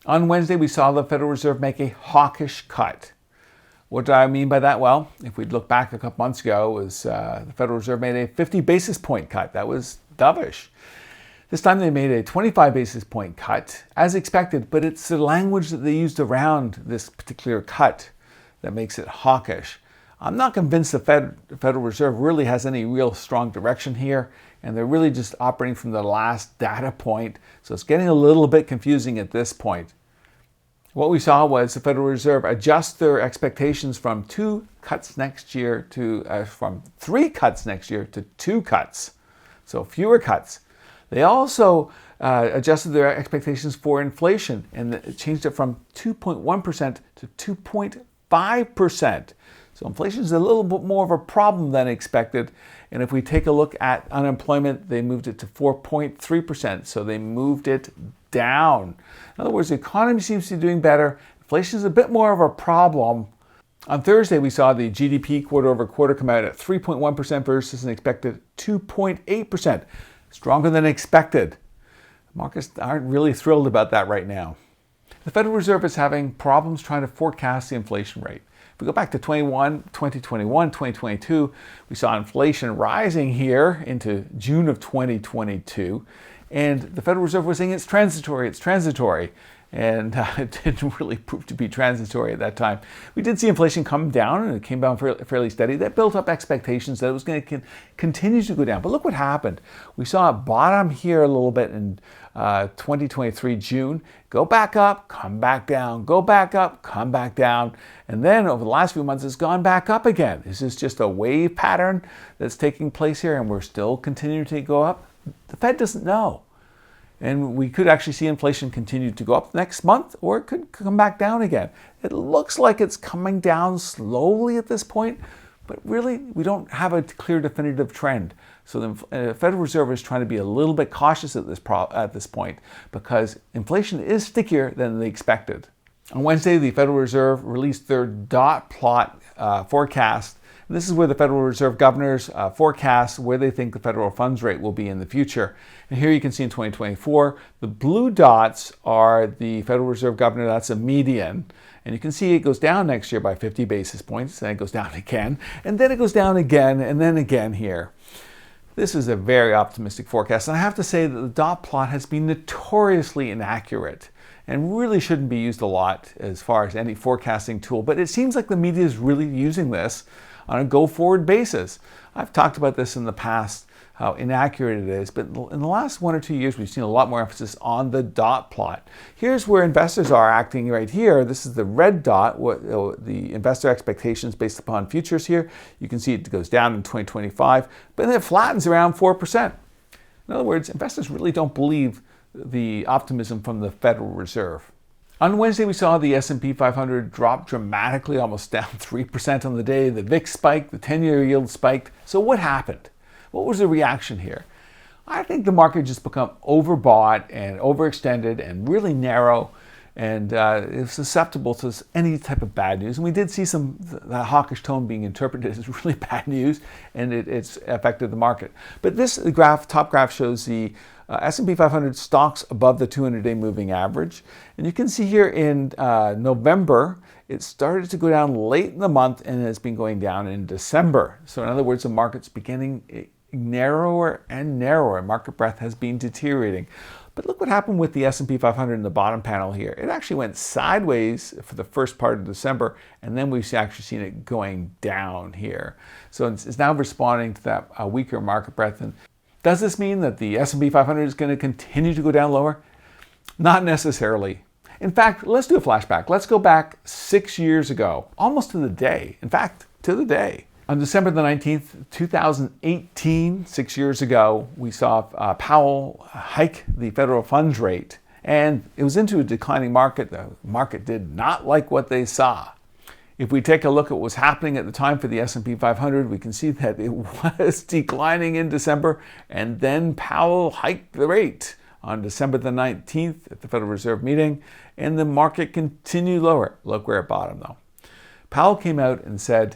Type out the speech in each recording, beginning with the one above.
On Wednesday, we saw the Federal Reserve make a hawkish cut. What do I mean by that? Well, if we look back a couple months ago, it was the Federal Reserve made a 50 basis point cut. That was dovish. This time they made a 25 basis point cut, as expected, but it's the language that they used around this particular cut that makes it hawkish. I'm not convinced the Federal Reserve really has any real strong direction here, and they're really just operating from the last data point, so it's getting a little bit confusing at this point. What we saw was the Federal Reserve adjust their expectations from from 3 cuts next year to 2 cuts, so fewer cuts. They also adjusted their expectations for inflation and changed it from 2.1% to 2.5%. So inflation is a little bit more of a problem than expected. And if we take a look at unemployment, they moved it to 4.3%. So they moved it down. In other words, the economy seems to be doing better. Inflation is a bit more of a problem. On Thursday, we saw the GDP quarter over quarter come out at 3.1% versus an expected 2.8%. Stronger than expected. Markets aren't really thrilled about that right now. The Federal Reserve is having problems trying to forecast the inflation rate. If we go back to 2021, 2022, we saw inflation rising here into June of 2022, and the Federal Reserve was saying it's transitory, and it didn't really prove to be transitory at that time. We did see inflation come down, and it came down fairly steady. That built up expectations that it was going to continue to go down. But look what happened. We saw it bottom here a little bit in 2023 June, go back up, come back down, go back up, come back down, and then over the last few months it's gone back up again. Is this just a wave pattern that's taking place here and we're still continuing to go up? The Fed doesn't know. And we could actually see inflation continue to go up next month, or it could come back down again. It looks like it's coming down slowly at this point, but really we don't have a clear definitive trend. So the Federal Reserve is trying to be a little bit cautious at this point because inflation is stickier than they expected. On Wednesday, the Federal Reserve released their dot plot forecast. This is where the Federal Reserve governors forecast where they think the federal funds rate will be in the future. And here you can see in 2024, the blue dots are the Federal Reserve governor, that's a median. And you can see it goes down next year by 50 basis points, then it goes down again, and then it goes down again, and then again here. This is a very optimistic forecast, and I have to say that the dot plot has been notoriously inaccurate and really shouldn't be used a lot as far as any forecasting tool, but it seems like the media is really using this on a go-forward basis. I've talked about this in the past, how inaccurate it is, but in the last 1 or 2 years, we've seen a lot more emphasis on the dot plot. Here's where investors are acting right here. This is the red dot, the investor expectations based upon futures here. You can see it goes down in 2025, but then it flattens around 4%. In other words, investors really don't believe the optimism from the Federal Reserve. On Wednesday, we saw the S&P 500 drop dramatically, almost down 3% on the day. The VIX spiked, the 10-year yield spiked. So what happened? What was the reaction here? I think the market just become overbought and overextended and really narrow, and it's susceptible to any type of bad news. And we did see the hawkish tone being interpreted as really bad news, and it's affected the market. But this top graph shows the S&P 500 stocks above the 200-day moving average. And you can see here in November, it started to go down late in the month and it's been going down in December. So in other words, the market's beginning narrower and narrower. Market breadth has been deteriorating. But look what happened with the S&P 500 in the bottom panel here. It actually went sideways for the first part of December, and then we've actually seen it going down here. So it's now responding to that weaker market breadth. And does this mean that the S&P 500 is going to continue to go down lower? Not necessarily. In fact, let's do a flashback. Let's go back 6 years ago, almost to the day. In fact, to the day. On December the 19th, 2018, 6 years ago, we saw Powell hike the federal funds rate, and it was into a declining market. The market did not like what they saw. If we take a look at what was happening at the time for the S&P 500, we can see that it was declining in December, and then Powell hiked the rate on December the 19th at the Federal Reserve meeting, and the market continued lower. Look where it bottomed, though. Powell came out and said,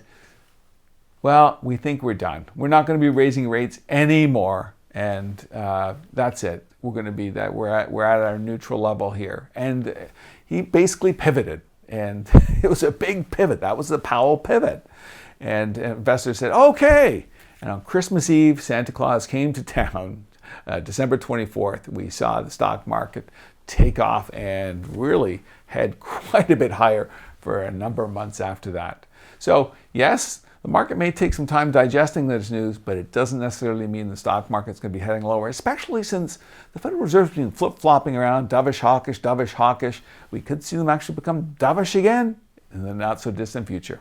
well, we think we're done. We're not going to be raising rates anymore, and that's it. we're going to be that we're at our neutral level here. And he basically pivoted, and it was a big pivot. That was the Powell pivot. And investors said, okay. And on Christmas Eve, Santa Claus came to town, December 24th. We saw the stock market take off and really head quite a bit higher for a number of months after that. So yes, the market may take some time digesting this news, but it doesn't necessarily mean the stock market's going to be heading lower, especially since the Federal Reserve's been flip-flopping around, dovish, hawkish, dovish, hawkish. We could see them actually become dovish again in the not-so-distant future.